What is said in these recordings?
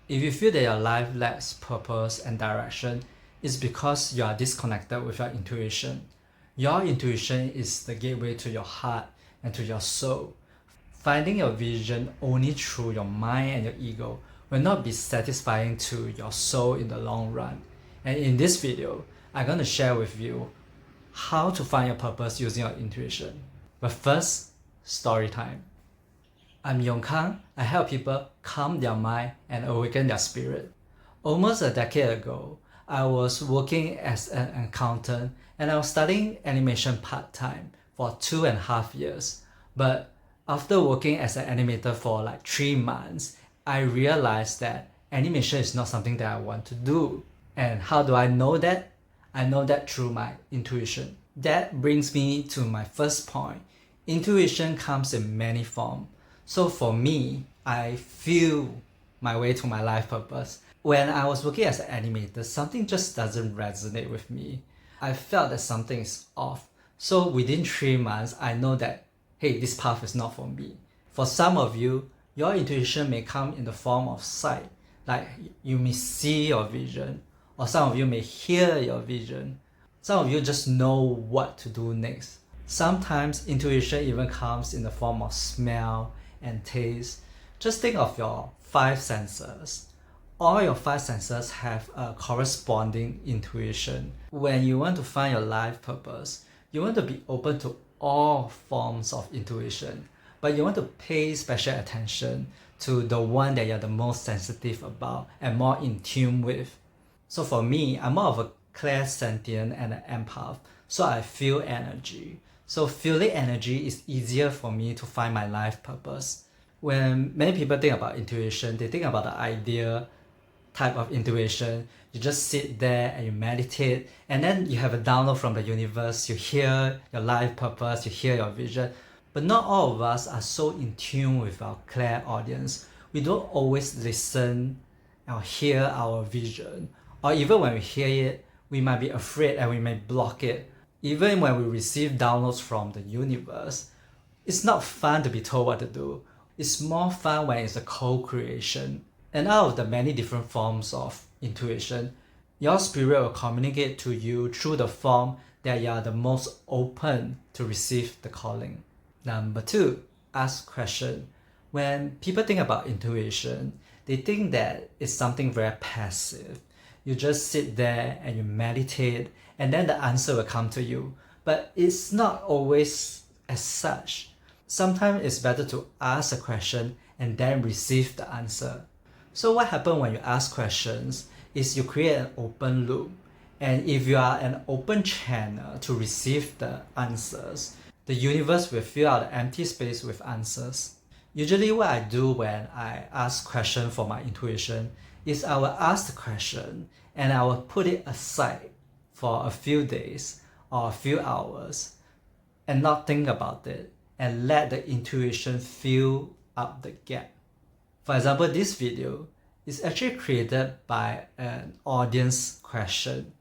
If you feel that your life lacks purpose and direction, it's because you are disconnected with your intuition. Your intuition is the gateway to your heart and to your soul. Finding your vision only through your mind and your ego will not be satisfying to your soul in the long run. And in this video, I'm going to share with you how to find your purpose using your intuition. But first, story time. I'm Kang. I help people calm their mind and awaken their spirit. Almost a decade ago, I was working as an accountant and I was studying animation part-time for 2.5 years. But after working as an animator for like 3 months, I realized that animation is not something that I want to do. And how do I know that? I know that through my intuition. That brings me to my first point. Intuition comes in many forms. So for me, I feel my way to my life purpose. When I was working as an animator, something just doesn't resonate with me. I felt that something is off. So within 3 months, I know that, hey, this path is not for me. For some of you, your intuition may come in the form of sight, like you may see your vision, or some of you may hear your vision. Some of you just know what to do next. Sometimes intuition even comes in the form of smell and taste. Just think of your 5 senses. All your 5 senses have a corresponding intuition. When you want to find your life purpose, you want to be open to all forms of intuition, but you want to pay special attention to the one that you're the most sensitive about and more in tune with. So for me, I'm more of a clairsentient and an empath, so I feel energy. So feeling energy is easier for me to find my life purpose. When many people think about intuition, they think about the ideal type of intuition. You just sit there and you meditate, and then you have a download from the universe. You hear your life purpose, you hear your vision. But not all of us are so in tune with our clairaudience. We don't always listen or hear our vision. Or even when we hear it, we might be afraid and we may block it. Even when we receive downloads from the universe, it's not fun to be told what to do. It's more fun when it's a co-creation. And out of the many different forms of intuition, your spirit will communicate to you through the form that you are the most open to receive the calling. Number 2, ask questions. When people think about intuition, they think that it's something very passive. You just sit there and you meditate, and then the answer will come to you. But it's not always as such. Sometimes it's better to ask a question and then receive the answer. So what happens when you ask questions is you create an open loop. And if you are an open channel to receive the answers, the universe will fill out the empty space with answers. Usually what I do when I ask questions for my intuition is I will ask the question and I will put it aside for a few days or a few hours and not think about it and let the intuition fill up the gap. For example, this video is actually created by an audience question.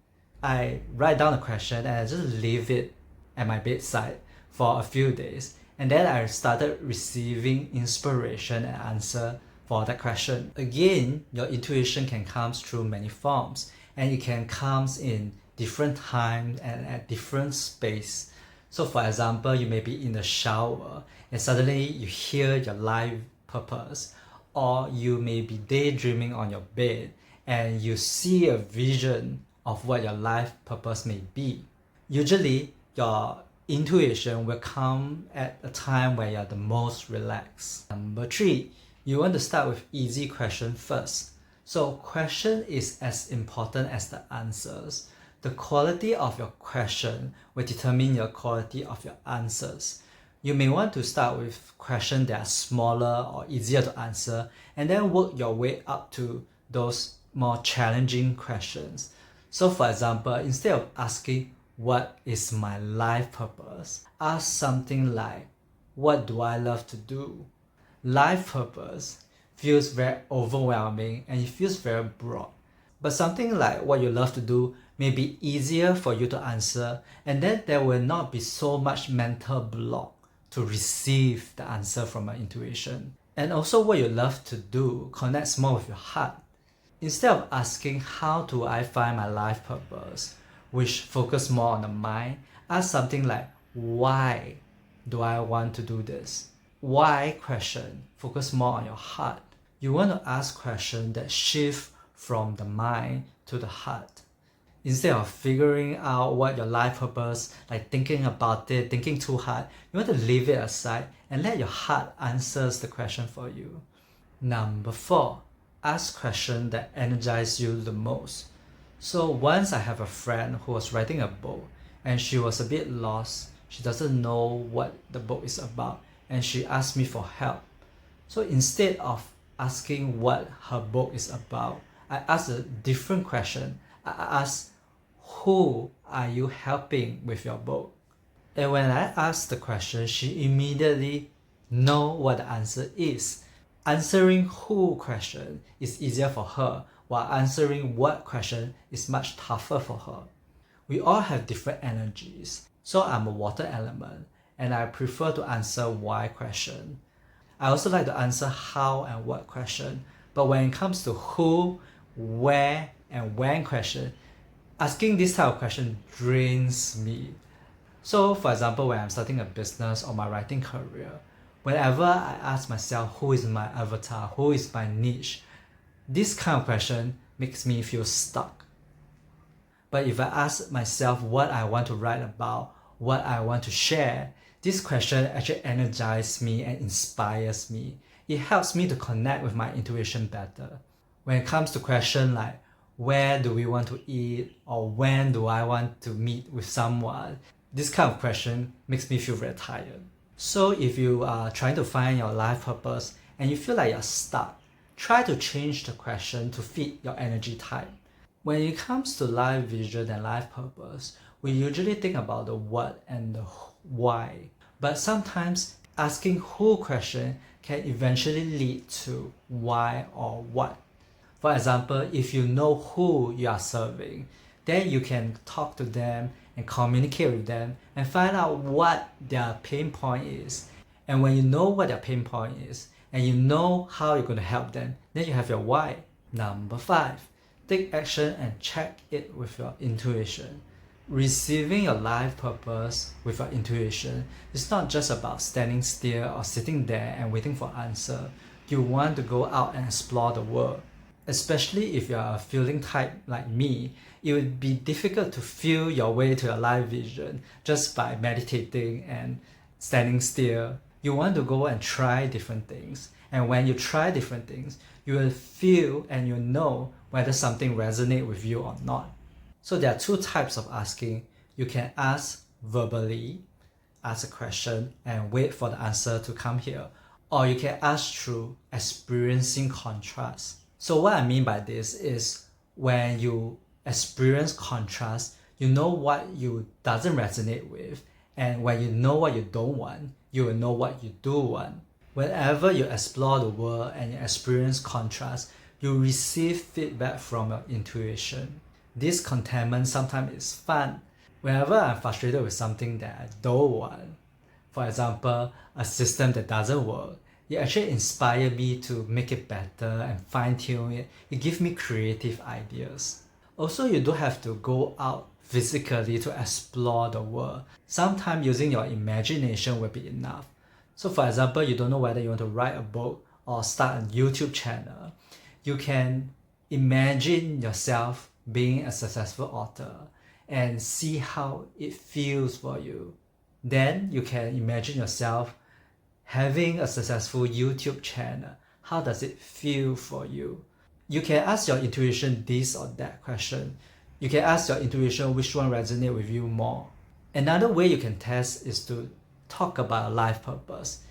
I write down the question and I just leave it at my bedside for a few days, and then I started receiving inspiration and answer for that question. Again, your intuition can come through many forms, and it can come in different times and at different space. So for example, you may be in the shower and suddenly you hear your life purpose, or you may be daydreaming on your bed and you see a vision of what your life purpose may be. Usually, your intuition will come at a time where you're the most relaxed. Number 3, you want to start with easy question first. So question is as important as the answers. The quality of your question will determine your quality of your answers. You may want to start with questions that are smaller or easier to answer, and then work your way up to those more challenging questions. So for example, instead of asking, what is my life purpose? Ask something like, what do I love to do? Life purpose feels very overwhelming and it feels very broad. But something like what you love to do may be easier for you to answer, and then there will not be so much mental block to receive the answer from your intuition. And also what you love to do connects more with your heart. Instead of asking how do I find my life purpose, which focus more on the mind, ask something like why do I want to do this? Why question focus more on your heart. You want to ask questions that shift from the mind to the heart. Instead of figuring out what your life purpose, like thinking about it, thinking too hard, you want to leave it aside and let your heart answers the question for you. Number 4, ask questions that energize you the most. So once I have a friend who was writing a book and she was a bit lost. She doesn't know what the book is about and she asked me for help. So instead of asking what her book is about, I asked a different question. I asked, who are you helping with your book? And when I asked the question, she immediately know what the answer is. Answering who question is easier for her, while answering what question is much tougher for her. We all have different energies. So I'm a water element and I prefer to answer why question. I also like to answer how and what question, but when it comes to who, where, and when question, asking this type of question drains me. So for example, when I'm starting a business or my writing career, whenever I ask myself who is my avatar, who is my niche, this kind of question makes me feel stuck. But if I ask myself what I want to write about, what I want to share, this question actually energizes me and inspires me. It helps me to connect with my intuition better. When it comes to questions like where do we want to eat or when do I want to meet with someone, this kind of question makes me feel very tired. So if you are trying to find your life purpose and you feel like you're stuck, try to change the question to fit your energy type. When it comes to life vision and life purpose, we usually think about the what and the why. But sometimes asking who question can eventually lead to why or what. For example, if you know who you are serving, then you can talk to them and communicate with them and find out what their pain point is. And when you know what their pain point is and you know how you're going to help them, then you have your why. Number 5, take action and check it with your intuition. Receiving your life purpose with your intuition is not just about standing still or sitting there and waiting for answer. You want to go out and explore the world. Especially if you are a feeling type like me, it would be difficult to feel your way to your life vision just by meditating and standing still. You want to go and try different things. And when you try different things, you will feel and you know whether something resonates with you or not. So there are 2 types of asking. You can ask verbally, ask a question and wait for the answer to come here. Or you can ask through experiencing contrast. So what I mean by this is when you experience contrast, you know what you doesn't resonate with, and when you know what you don't want, you will know what you do want. Whenever you explore the world and you experience contrast, you receive feedback from your intuition. This contentment sometimes is fun. Whenever I'm frustrated with something that I don't want, for example, a system that doesn't work, it actually inspired me to make it better and fine-tune it. It gives me creative ideas. Also, you don't have to go out physically to explore the world. Sometimes using your imagination will be enough. So for example, you don't know whether you want to write a book or start a YouTube channel. You can imagine yourself being a successful author and see how it feels for you. Then you can imagine yourself having a successful YouTube channel. How does it feel for you? You can ask your intuition this or that question. You can ask your intuition which one resonates with you more. Another way you can test is to talk about life purpose.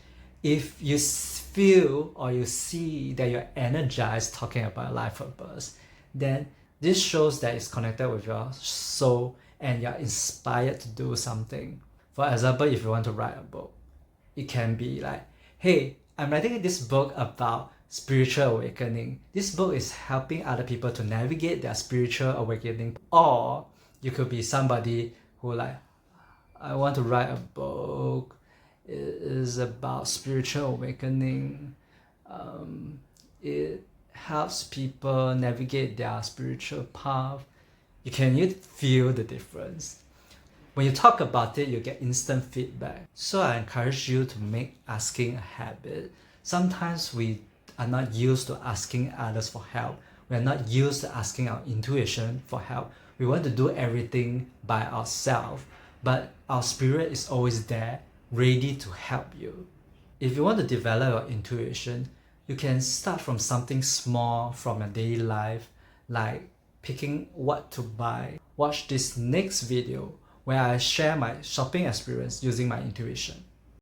If you feel or you see that you're energized talking about life purpose, then this shows that it's connected with your soul and you're inspired to do something. For example, if you want to write a book, it can be like, hey, I'm writing this book about spiritual awakening. This book is helping other people to navigate their spiritual awakening. Or you could be somebody who like, I want to write a book. It is about spiritual awakening. It helps people navigate their spiritual path, you can feel the difference. When you talk about it, you get instant feedback. So I encourage you to make asking a habit. Sometimes we are not used to asking others for help. We are not used to asking our intuition for help. We want to do everything by ourselves, but our spirit is always there, ready to help you. If you want to develop your intuition, you can start from something small from your daily life, like picking what to buy. Watch this next video where I share my shopping experience using my intuition.